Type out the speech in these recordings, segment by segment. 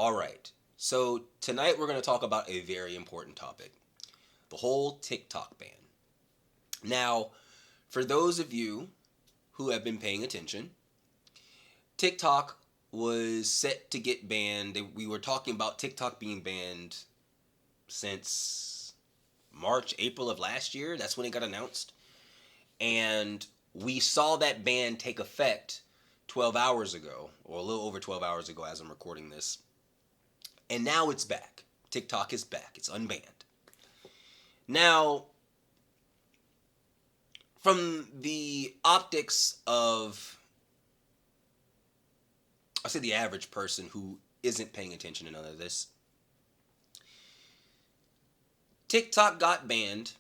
All right. So tonight we're going to talk about a very important topic, the whole TikTok ban. Now, for those of you who have been paying attention, TikTok was set to get banned. We were talking about TikTok being banned since March, April of last year. That's when it got announced. And we saw that ban take effect 12 hours ago, or a little over 12 hours ago as I'm recording this. And now it's back. TikTok is back. It's unbanned. Now, from the optics of, I say the average person who isn't paying attention to none of this, TikTok got banned.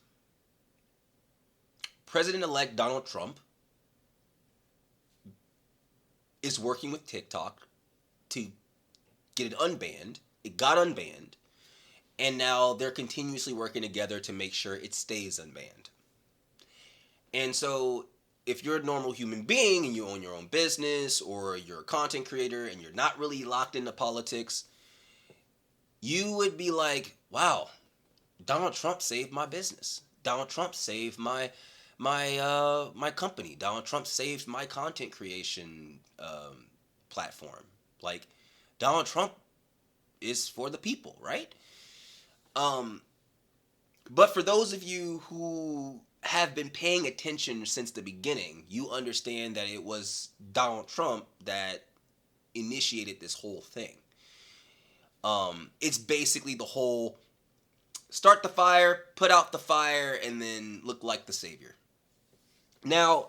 President-elect Donald Trump is working with TikTok to get it unbanned. It got unbanned. And now they're continuously working together to make sure it stays unbanned. And so if you're a normal human being and you own your own business or you're a content creator and you're not really locked into politics, you would be like, wow, Donald Trump saved my business. Donald Trump saved my company. Donald Trump saved my content creation platform. Like, Donald Trump is for the people, right? But for those of you who have been paying attention since the beginning, you understand that it was Donald Trump that initiated this whole thing. It's basically the whole start the fire, put out the fire, and then look like the savior. Now,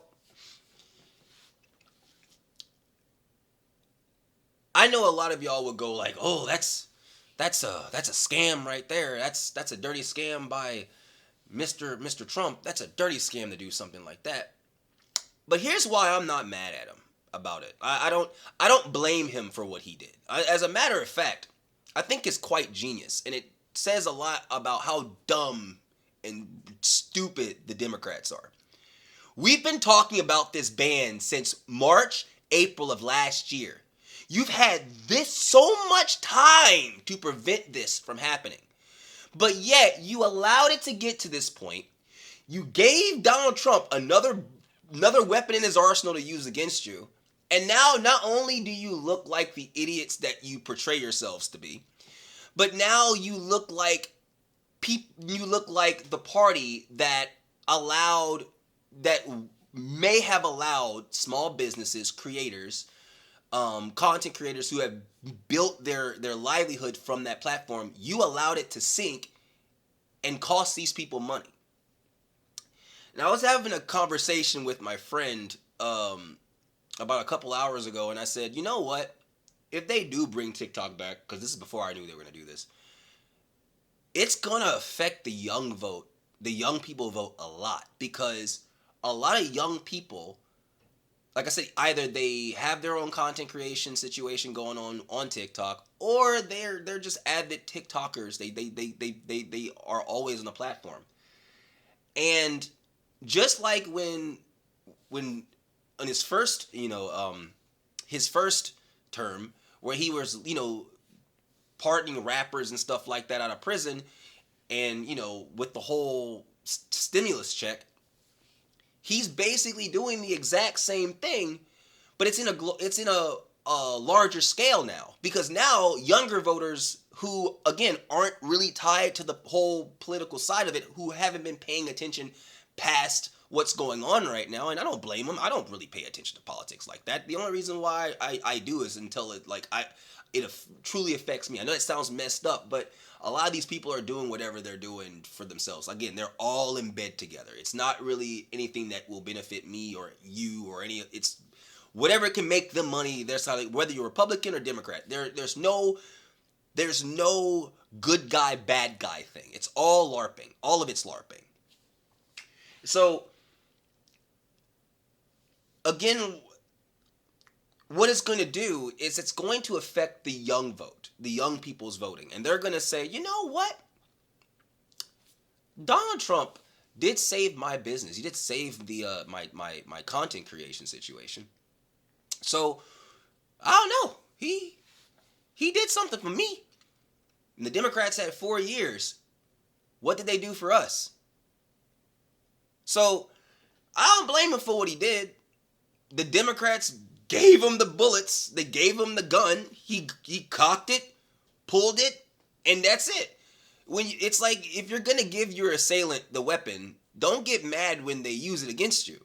I know a lot of y'all would go like, "Oh, that's a scam right there. That's a dirty scam by Mr. Trump. That's a dirty scam to do something like that." But here's why I'm not mad at him about it. I don't blame him for what he did. As a matter of fact, I think it's quite genius, and it says a lot about how dumb and stupid the Democrats are. We've been talking about this ban since March, April of last year. You've had this so much time to prevent this from happening. But yet you allowed it to get to this point. You gave Donald Trump another weapon in his arsenal to use against you. And now not only do you look like the idiots that you portray yourselves to be, but now you look like the party that may have allowed small businesses, creators, content creators who have built their livelihood from that platform. You allowed it to sink and cost these people money. Now, I was having a conversation with my friend about a couple hours ago, and I said, you know what? If they do bring TikTok back, because this is before I knew they were going to do this, it's going to affect the young people vote a lot, because a lot of young people, like I said, either they have their own content creation situation going on TikTok, or they're just avid TikTokers. They are always on the platform. And just like when on his first term, where he was, pardoning rappers and stuff like that out of prison, and with the whole stimulus check, he's basically doing the exact same thing, but it's in a larger scale now, because now younger voters who, again, aren't really tied to the whole political side of it, who haven't been paying attention past what's going on right now, and I don't blame them. I don't really pay attention to politics like that. The only reason why I do is until it truly affects me. I know it sounds messed up, but a lot of these people are doing whatever they're doing for themselves. Again, they're all in bed together. It's not really anything that will benefit me or you or it's whatever can make them money. Their side, whether you're Republican or Democrat. There's no good guy, bad guy thing. It's all LARPing. All of it's LARPing. So, again, what it's going to do is it's going to affect the young vote, the young people's voting. And they're going to say, you know what? Donald Trump did save my business. He did save the my content creation situation. So, I don't know. He He did something for me. And the Democrats had 4 years. What did they do for us? So I don't blame him for what he did. The Democrats gave him the bullets. They gave him the gun. He cocked it, pulled it, and that's it. It's like, if you're gonna give your assailant the weapon, don't get mad when they use it against you,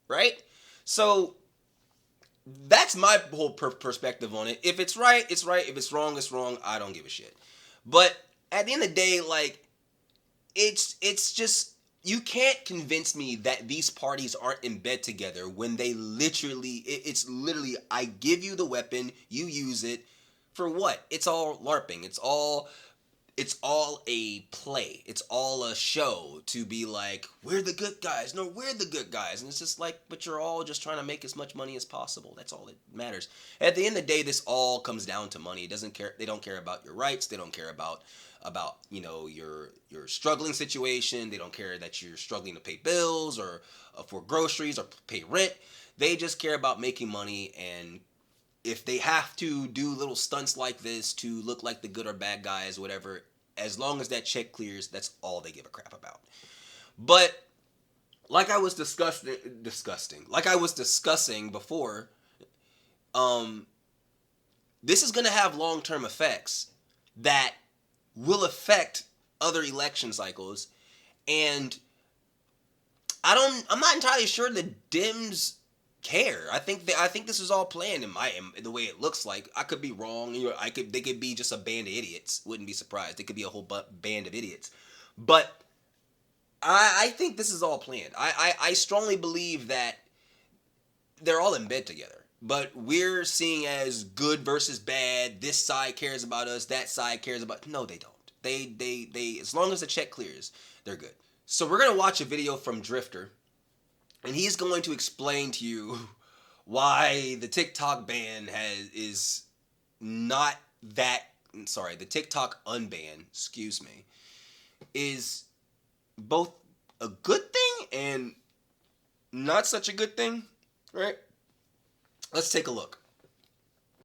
right? So that's my whole perspective on it. If it's right, it's right. If it's wrong, it's wrong. I don't give a shit. But at the end of the day, like, it's just, you can't convince me that these parties aren't in bed together when they literally, it's literally, I give you the weapon, you use it, for what? It's all LARPing. It's all a play. It's all a show to be like, we're the good guys. No, we're the good guys. And it's just like, but you're all just trying to make as much money as possible. That's all that matters. At the end of the day, this all comes down to money. It doesn't care. They don't care about your rights. They don't care about your struggling situation. They don't care that you're struggling to pay bills or for groceries or pay rent. They just care about making money, and if they have to do little stunts like this to look like the good or bad guys, whatever, as long as that check clears, that's all they give a crap about. But like I was discussing before, this is going to have long-term effects that will affect other election cycles, and I'm not entirely sure the Dems care. I think this is all planned in the way it looks like. I could be wrong. They could be just a band of idiots. Wouldn't be surprised. It could be a whole band of idiots. But I think this is all planned. I strongly believe that they're all in bed together. But we're seeing as good versus bad. This side cares about us. That side cares about. No, they don't. They as long as the check clears, they're good. So we're gonna watch a video from Drifter, and he's going to explain to you why the TikTok ban is not that. Sorry, the TikTok unban, excuse me, is both a good thing and not such a good thing, right? Let's take a look.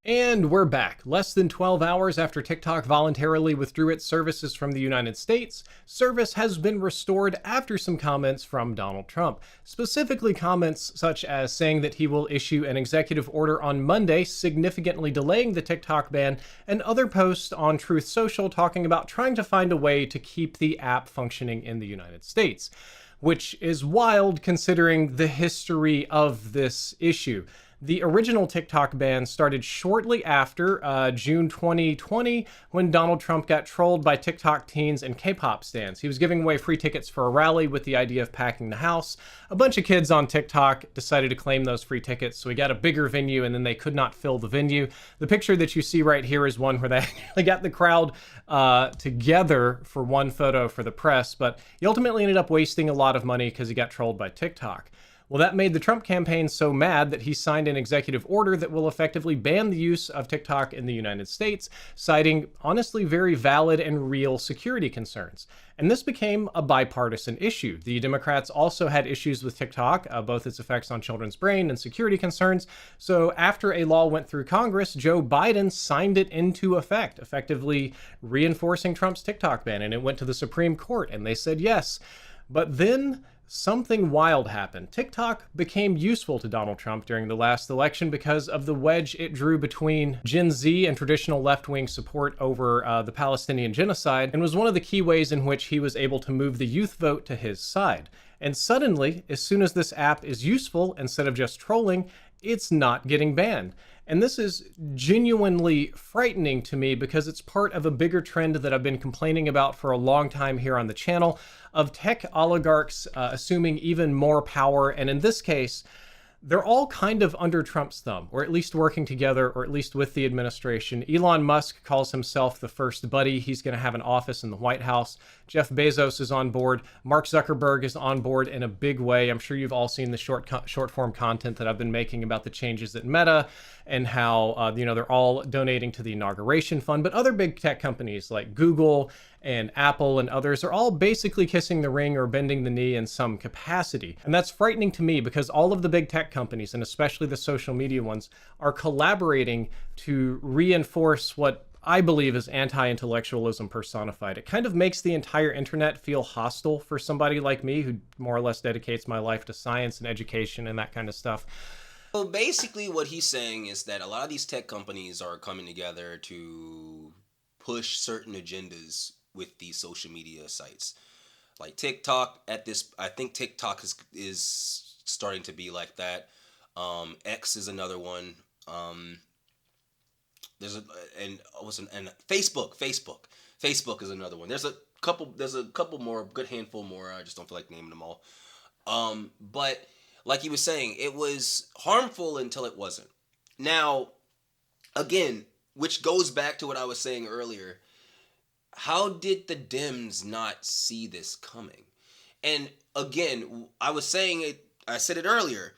And we're back. Less than 12 hours after TikTok voluntarily withdrew its services from the United States, service has been restored after some comments from Donald Trump. Specifically comments such as saying that he will issue an executive order on Monday, significantly delaying the TikTok ban, and other posts on Truth Social talking about trying to find a way to keep the app functioning in the United States, which is wild considering the history of this issue. The original TikTok ban started shortly after June 2020 when Donald Trump got trolled by TikTok teens and K-pop stans. He was giving away free tickets for a rally with the idea of packing the house. A bunch of kids on TikTok decided to claim those free tickets, so he got a bigger venue and then they could not fill the venue. The picture that you see right here is one where they actually got the crowd together for one photo for the press, but he ultimately ended up wasting a lot of money because he got trolled by TikTok. Well, that made the Trump campaign so mad that he signed an executive order that will effectively ban the use of TikTok in the United States, citing honestly very valid and real security concerns. And this became a bipartisan issue. The Democrats also had issues with TikTok, both its effects on children's brain and security concerns. So after a law went through Congress, Joe Biden signed it into effect, effectively reinforcing Trump's TikTok ban. And it went to the Supreme Court and they said yes. But then something wild happened. TikTok became useful to Donald Trump during the last election because of the wedge it drew between Gen Z and traditional left-wing support over the Palestinian genocide, and was one of the key ways in which he was able to move the youth vote to his side. And suddenly, as soon as this app is useful, instead of just trolling, it's not getting banned. And this is genuinely frightening to me because it's part of a bigger trend that I've been complaining about for a long time here on the channel of tech oligarchs assuming even more power. And in this case, they're all kind of under Trump's thumb, or at least working together, or at least with the administration. Elon Musk calls himself the first buddy. He's going to have an office in the White House. Jeff Bezos is on board. Mark Zuckerberg is on board in a big way. I'm sure you've all seen the short form content that I've been making about the changes at Meta and how they're all donating to the inauguration fund. But other big tech companies like Google and Apple and others are all basically kissing the ring or bending the knee in some capacity. And that's frightening to me because all of the big tech companies, and especially the social media ones, are collaborating to reinforce what I believe is anti-intellectualism personified. It kind of makes the entire internet feel hostile for somebody like me who more or less dedicates my life to science and education and that kind of stuff. So basically, what he's saying is that a lot of these tech companies are coming together to push certain agendas with these social media sites, like TikTok. I think TikTok is starting to be like that. X is another one. There's a and what's and Facebook is another one. There's a couple more, good handful more. I just don't feel like naming them all. But like he was saying, it was harmful until it wasn't. Now, again, which goes back to what I was saying earlier. How did the Dems not see this coming? And again, I said it earlier.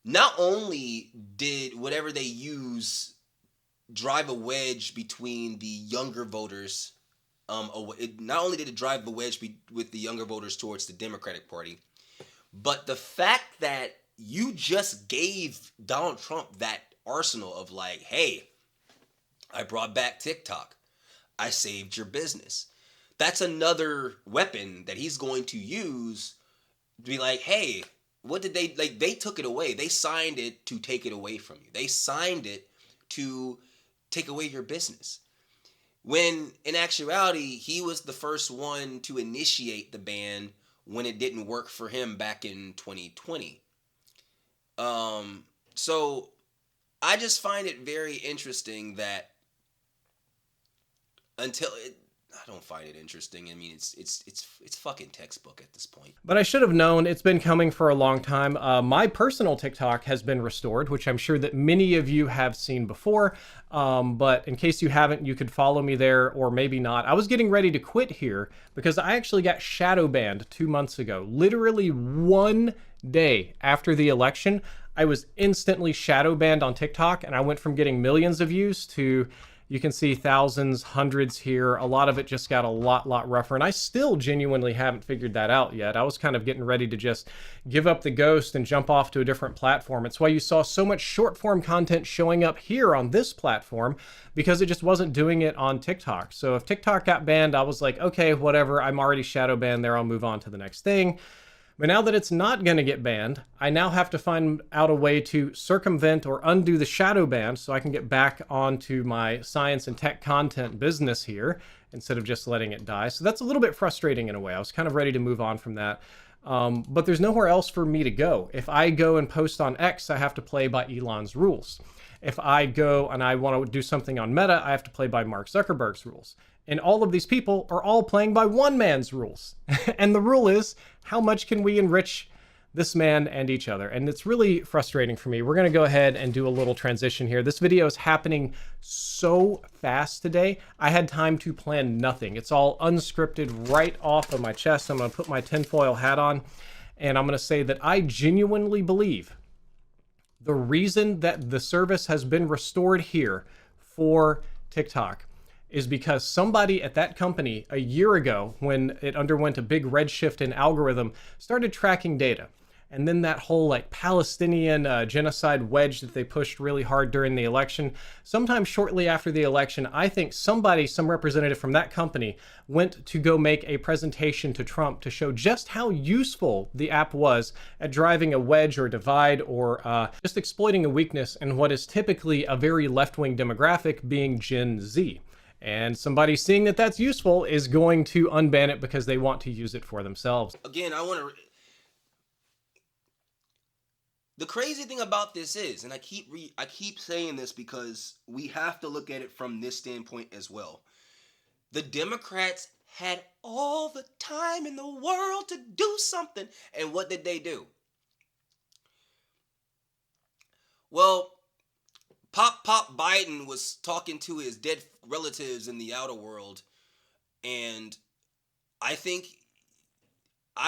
Not only did whatever they use drive a wedge between the younger voters, not only did it drive the wedge with the younger voters towards the Democratic Party, but the fact that you just gave Donald Trump that arsenal of like, hey, I brought back TikTok. I saved your business. That's another weapon that he's going to use to be like, hey, what did they like? They took it away. They signed it to take it away from you. They signed it to take away your business. When in actuality, he was the first one to initiate the ban when it didn't work for him back in 2020. So I just find it very interesting that I don't find it interesting. I mean, it's fucking textbook at this point. But I should have known, it's been coming for a long time. My personal TikTok has been restored, which I'm sure that many of you have seen before. But in case you haven't, you could follow me there, or maybe not. I was getting ready to quit here because I actually got shadow banned 2 months ago. Literally 1 day after the election, I was instantly shadow banned on TikTok, and I went from getting millions of views to, you can see thousands, hundreds here. A lot of it just got a lot rougher. And I still genuinely haven't figured that out yet. I was kind of getting ready to just give up the ghost and jump off to a different platform. It's why you saw so much short form content showing up here on this platform, because it just wasn't doing it on TikTok. So if TikTok got banned, I was like, okay, whatever. I'm already shadow banned there. I'll move on to the next thing. But now that it's not going to get banned, I now have to find out a way to circumvent or undo the shadow ban so I can get back onto my science and tech content business here instead of just letting it die. So that's a little bit frustrating in a way. I was kind of ready to move on from that. But there's nowhere else for me to go. If I go and post on X, I have to play by Elon's rules. If I go and I want to do something on Meta, I have to play by Mark Zuckerberg's rules. And all of these people are all playing by one man's rules. And the rule is, how much can we enrich this man and each other? And it's really frustrating for me. We're going to go ahead and do a little transition here. This video is happening so fast today. I had time to plan nothing. It's all unscripted right off of my chest. I'm going to put my tinfoil hat on, and I'm going to say that I genuinely believe the reason that the service has been restored here for TikTok is because somebody at that company a year ago, when it underwent a big redshift in algorithm, started tracking data. And then that whole like Palestinian genocide wedge that they pushed really hard during the election, sometime shortly after the election, I think some representative from that company went to go make a presentation to Trump to show just how useful the app was at driving a wedge or divide, or just exploiting a weakness in what is typically a very left-wing demographic, being Gen Z. And somebody seeing that that's useful is going to unban it because they want to use it for themselves. Again, the crazy thing about this is, and I keep saying this because we have to look at it from this standpoint as well. The Democrats had all the time in the world to do something, and what did they do? Well, Pop Biden was talking to his dead relatives in the outer world, and I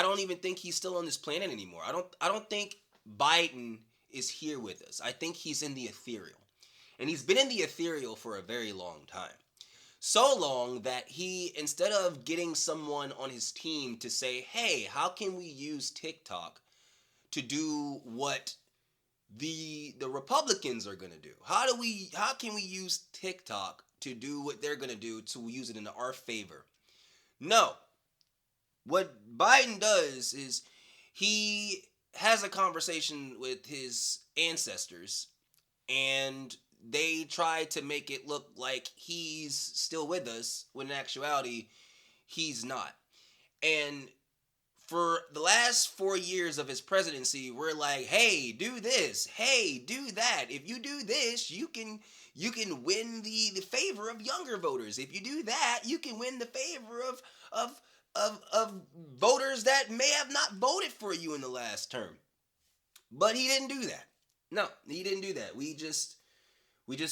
don't even think he's still on this planet anymore. I don't think Biden is here with us. I think he's in the ethereal. And he's been in the ethereal for a very long time. So long that he, instead of getting someone on his team to say, hey, how can we use TikTok to do what the Republicans are gonna do. How can we use TikTok to do what they're gonna do to use it in our favor? No. What Biden does is he has a conversation with his ancestors, and they try to make it look like he's still with us when in actuality he's not. And for the last 4 years of his presidency, we're like, hey, do this, hey, do that. If you do this, you can win the favor of younger voters. If you do that, you can win the favor of of voters that may have not voted for you in the last term. But he didn't do that. No, he didn't do that. We just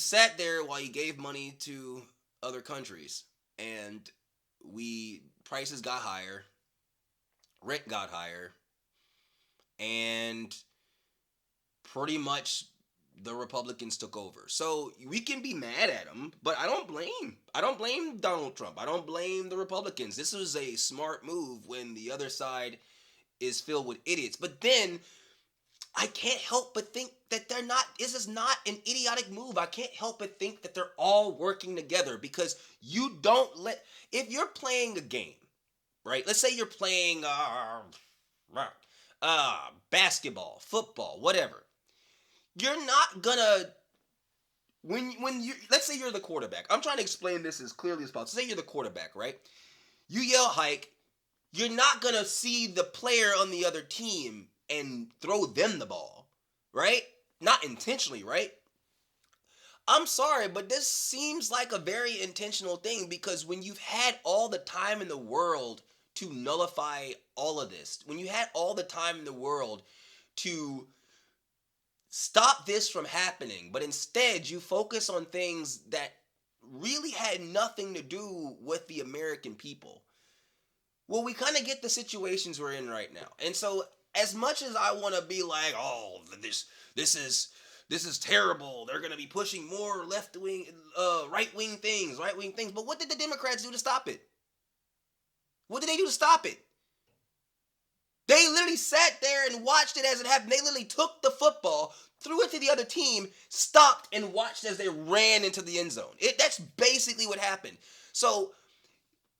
sat there while he gave money to other countries, and we prices got higher, rent got higher, and pretty much the Republicans took over. So we can be mad at him, but I don't blame Donald Trump. I don't blame the Republicans. This was a smart move when the other side is filled with idiots. But then I can't help but think that they're not. This is not an idiotic move. I can't help but think that they're all working together, because you don't let. If you're playing a game, right? Let's say you're playing basketball, football, whatever. You're not gonna when you, let's say you're the quarterback. I'm trying to explain this as clearly as possible. Say you're the quarterback, right? You yell hike. You're not gonna see the player on the other team and throw them the ball, right? Not intentionally, right? I'm sorry, but this seems like a very intentional thing, because when you've had all the time in the world to nullify all of this, when you had all the time in the world to stop this from happening, but instead you focus on things that really had nothing to do with the American people. Well, we kind of get the situations we're in right now. And so as much as I want to be like, oh, this is terrible. They're going to be pushing more left-wing right-wing things. But what did the Democrats do to stop it? What did they do to stop it? They literally sat there and watched it as it happened. They literally took the football, threw it to the other team, stopped and watched as they ran into the end zone. That's basically what happened. So,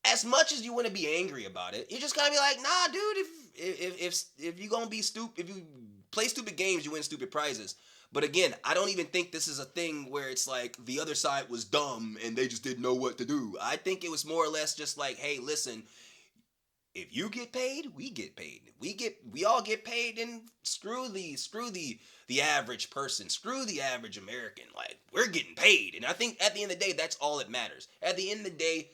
as much as you want to be angry about it, you just gotta be like, nah, dude. If you gonna be stupid, if you play stupid games, you win stupid prizes. But again, I don't even think this is a thing where it's like the other side was dumb and they just didn't know what to do. I think it was more or less just like, hey, listen. If you get paid, we get paid. We all get paid, and screw the average person, screw the average American. Like, we're getting paid. And I think at the end of the day, that's all that matters. At the end of the day,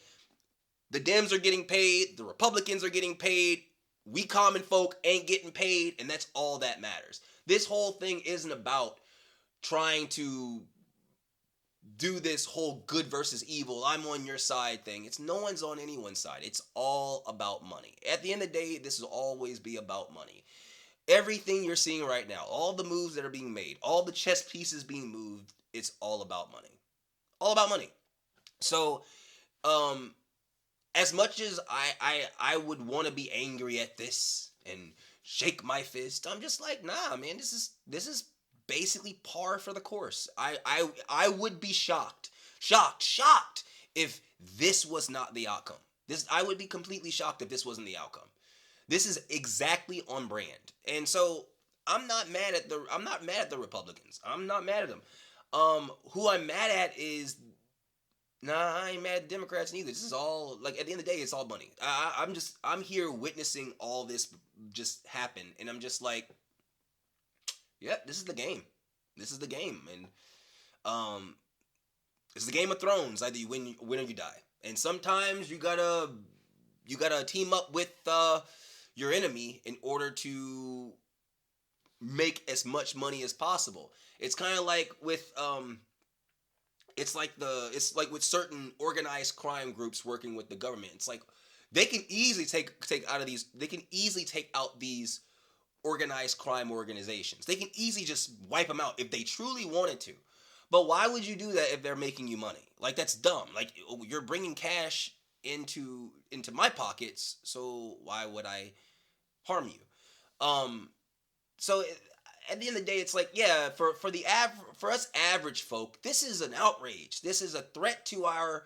the Dems are getting paid, the Republicans are getting paid, we common folk ain't getting paid, and that's all that matters. This whole thing isn't about trying to do this whole good versus evil, I'm on your side thing. It's no one's on anyone's side. It's all about money. At the end of the day, this will always be about money. Everything you're seeing right now, all the moves that are being made, all the chess pieces being moved, it's all about money. All about money. So, as much as I would want to be angry at this and shake my fist, I'm just like, nah, man, this is basically par for the course. I would be shocked if this was not the outcome. I would be completely shocked if this wasn't the outcome. This is exactly on brand. And so I'm not mad at the Republicans. I'm not mad at them. Who I'm mad at is, nah, I ain't mad at the Democrats neither. This is all, like, at the end of the day, it's all money. I'm here witnessing all this just happen, and I'm just like, yep, this is the game. This is the game, and it's the Game of Thrones. Either you win or you die. And sometimes you gotta team up with your enemy in order to make as much money as possible. It's kind of like with it's like with certain organized crime groups working with the government. It's like they can easily they can easily take out these organized crime organizations. They can easily just wipe them out if they truly wanted to. But why would you do that if they're making you money? Like, that's dumb. Like, you're bringing cash into my pockets, so why would I harm you? So at the end of the day, it's like, yeah, for us average folk, this is an outrage. This is a threat to our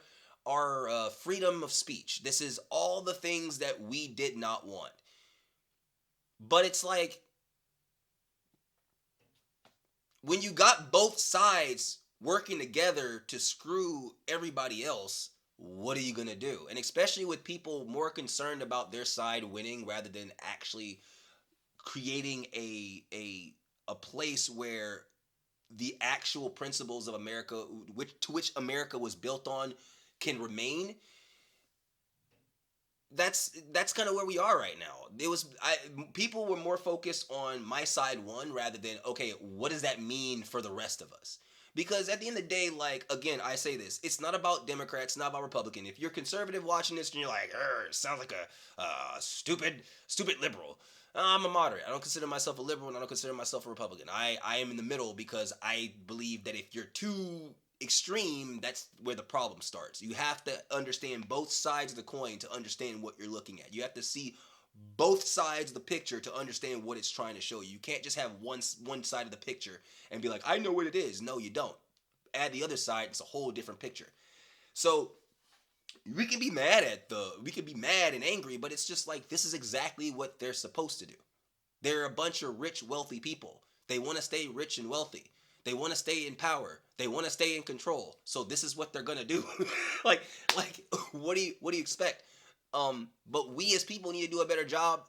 freedom of speech. This is all the things that we did not want. But it's like, when you got both sides working together to screw everybody else, what are you gonna do? And especially with people more concerned about their side winning rather than actually creating a place where the actual principles of America, which America was built on, can remain. That's kind of where we are right now. People were more focused on my side won rather than, okay, what does that mean for the rest of us? Because at the end of the day, like, again, I say this, it's not about Democrats, it's not about Republican. If you're conservative watching this and you're like, it sounds like a stupid liberal. I'm a moderate. I don't consider myself a liberal and I don't consider myself a Republican. I am in the middle because I believe that if you're too extreme, that's where the problem starts. You have to understand both sides of the coin to understand what you're looking at. You have to see both sides of the picture to understand what it's trying to show you. You can't just have one side of the picture and be like, I know what it is. No, you don't. Add the other side, it's a whole different picture. So we can be mad and angry, but it's just like, this is exactly what they're supposed to do. They're a bunch of rich, wealthy people. They want to stay rich and wealthy. They want to stay in power. They want to stay in control. So this is what they're gonna do. like, what do you expect? But we as people need to do a better job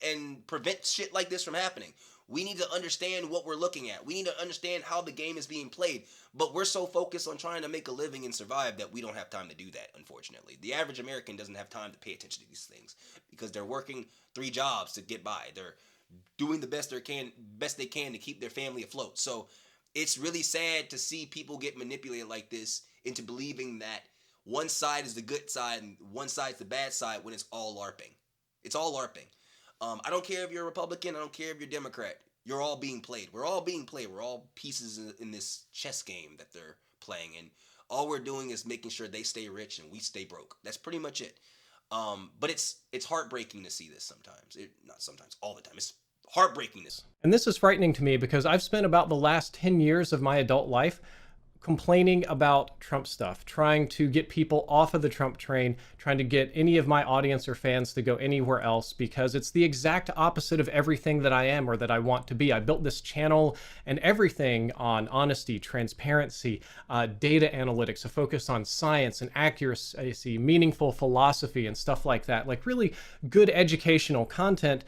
and prevent shit like this from happening. We need to understand what we're looking at. We need to understand how the game is being played. But we're so focused on trying to make a living and survive that we don't have time to do that, unfortunately. The average American doesn't have time to pay attention to these things because they're working 3 jobs to get by. They're doing the best they can to keep their family afloat. So it's really sad to see people get manipulated like this into believing that one side is the good side and one side's the bad side when it's all LARPing. It's all LARPing. I don't care if you're a Republican. I don't care if you're Democrat. You're all being played. We're all being played. We're all pieces in this chess game that they're playing. And all we're doing is making sure they stay rich and we stay broke. That's pretty much it. But it's heartbreaking to see this sometimes. Not sometimes, all the time. It's heartbreaking. And this is frightening to me because I've spent about the last 10 years of my adult life complaining about Trump stuff, trying to get people off of the Trump train, trying to get any of my audience or fans to go anywhere else because it's the exact opposite of everything that I am or that I want to be. I built this channel and everything on honesty, transparency, data analytics, a focus on science and accuracy, meaningful philosophy and stuff like that, like really good educational content.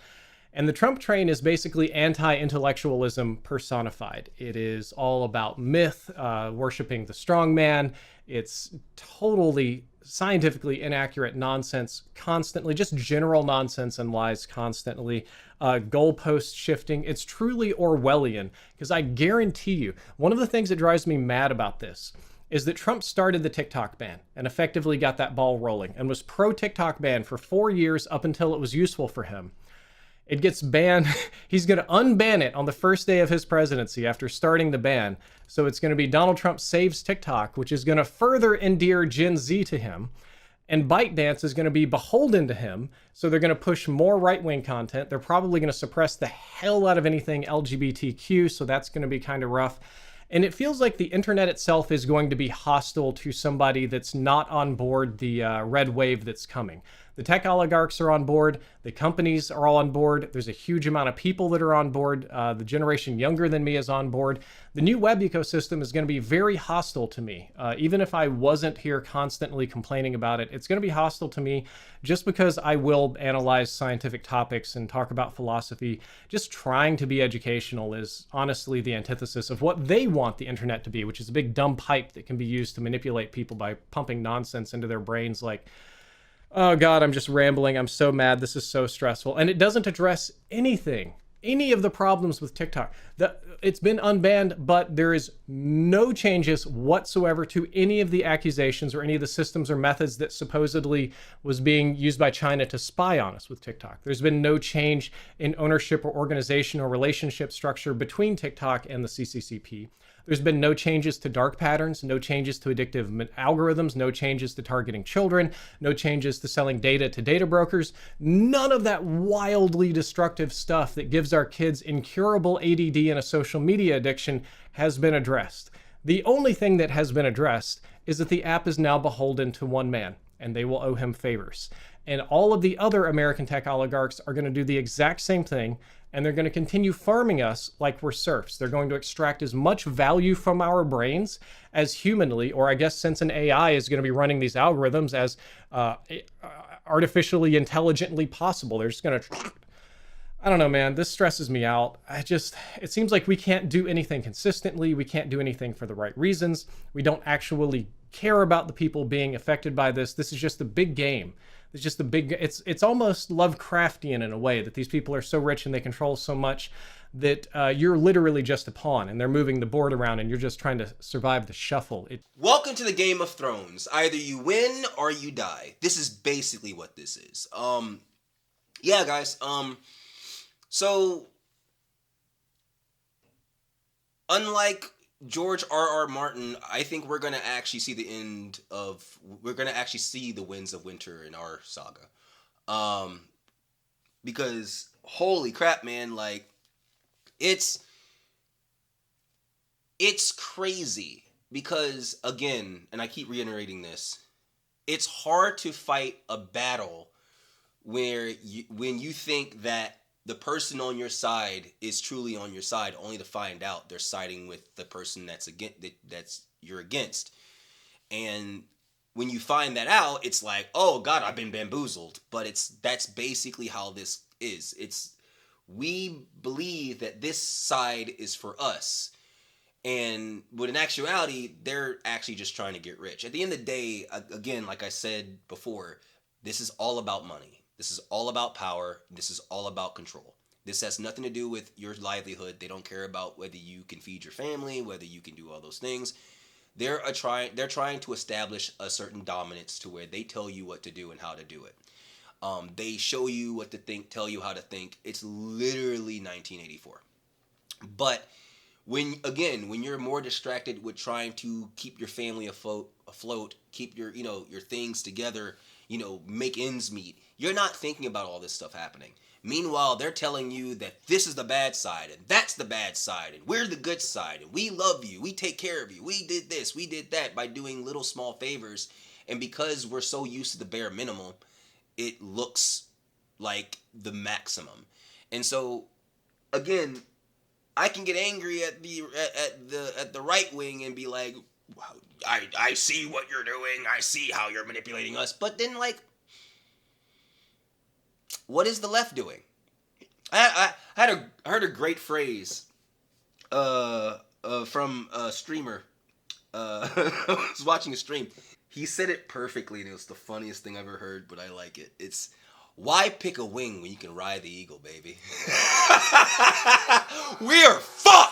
And the Trump train is basically anti-intellectualism personified. It is all about myth, worshiping the strong man. It's totally scientifically inaccurate nonsense constantly, just general nonsense and lies constantly, goalpost shifting. It's truly Orwellian because I guarantee you, one of the things that drives me mad about this is that Trump started the TikTok ban and effectively got that ball rolling and was pro-TikTok ban for 4 years up until it was useful for him. It gets banned. He's going to unban it on the first day of his presidency after starting the ban. So it's going to be Donald Trump saves TikTok, which is going to further endear Gen Z to him. And ByteDance is going to be beholden to him. So they're going to push more right-wing content. They're probably going to suppress the hell out of anything LGBTQ. So that's going to be kind of rough. And it feels like the internet itself is going to be hostile to somebody that's not on board the red wave that's coming. The tech oligarchs are on board. The companies are all on board. There's a huge amount of people that are on board. The generation younger than me is on board. The new web ecosystem is going to be very hostile to me. Even if I wasn't here constantly complaining about it, it's going to be hostile to me just because I will analyze scientific topics and talk about philosophy. Just trying to be educational is honestly the antithesis of what they want the internet to be, which is a big dumb pipe that can be used to manipulate people by pumping nonsense into their brains like, oh God, I'm just rambling. I'm so mad. This is so stressful. And it doesn't address anything, any of the problems with TikTok. It's been unbanned, but there is no changes whatsoever to any of the accusations or any of the systems or methods that supposedly was being used by China to spy on us with TikTok. There's been no change in ownership or organization or relationship structure between TikTok and the CCCP. There's been no changes to dark patterns, no changes to addictive algorithms, no changes to targeting children, no changes to selling data to data brokers. None of that wildly destructive stuff that gives our kids incurable ADD and a social media addiction has been addressed. The only thing that has been addressed is that the app is now beholden to one man, and they will owe him favors. And all of the other American tech oligarchs are going to do the exact same thing, and they're going to continue farming us like we're serfs. They're going to extract as much value from our brains as humanly, or I guess since an AI is going to be running these algorithms, as artificially intelligently possible. They're just going to... I don't know, man. This stresses me out. It seems like we can't do anything consistently. We can't do anything for the right reasons. We don't actually care about the people being affected by this. This is just a big game. It's almost Lovecraftian in a way that these people are so rich and they control so much that you're literally just a pawn and they're moving the board around and you're just trying to survive the shuffle. Welcome to the Game of Thrones. Either you win or you die. This is basically what this is. Yeah, guys. So, unlike George R.R. Martin, I think we're going to actually see we're going to actually see the winds of winter in our saga. Because, holy crap, man, like, it's crazy. Because, again, and I keep reiterating this, it's hard to fight a battle when you think that the person on your side is truly on your side, only to find out they're siding with the person that's you're against. And when you find that out, it's like, oh God, I've been bamboozled. But that's basically how this is. We believe that this side is for us. And but in actuality, they're actually just trying to get rich. At the end of the day, again, like I said before, this is all about money. This is all about power. This is all about control. This has nothing to do with your livelihood. They don't care about whether you can feed your family, whether you can do all those things. They're trying to establish a certain dominance to where they tell you what to do and how to do it. They show you what to think, tell you how to think. It's literally 1984. But when you're more distracted with trying to keep your family afloat, keep your things together, make ends meet, you're not thinking about all this stuff happening. Meanwhile, they're telling you that this is the bad side and that's the bad side and we're the good side and we love you, we take care of you, we did this, we did that, by doing little small favors. And because we're so used to the bare minimum, it looks like the maximum. And so, again, I can get angry at the right wing and be like, wow, I see what you're doing, I see how you're manipulating us, but then, like, what is the left doing? I heard a great phrase from a streamer. I was watching a stream. He said it perfectly, and it was the funniest thing I've ever heard, but I like it. It's, why pick a wing when you can ride the eagle, baby? We are fucked!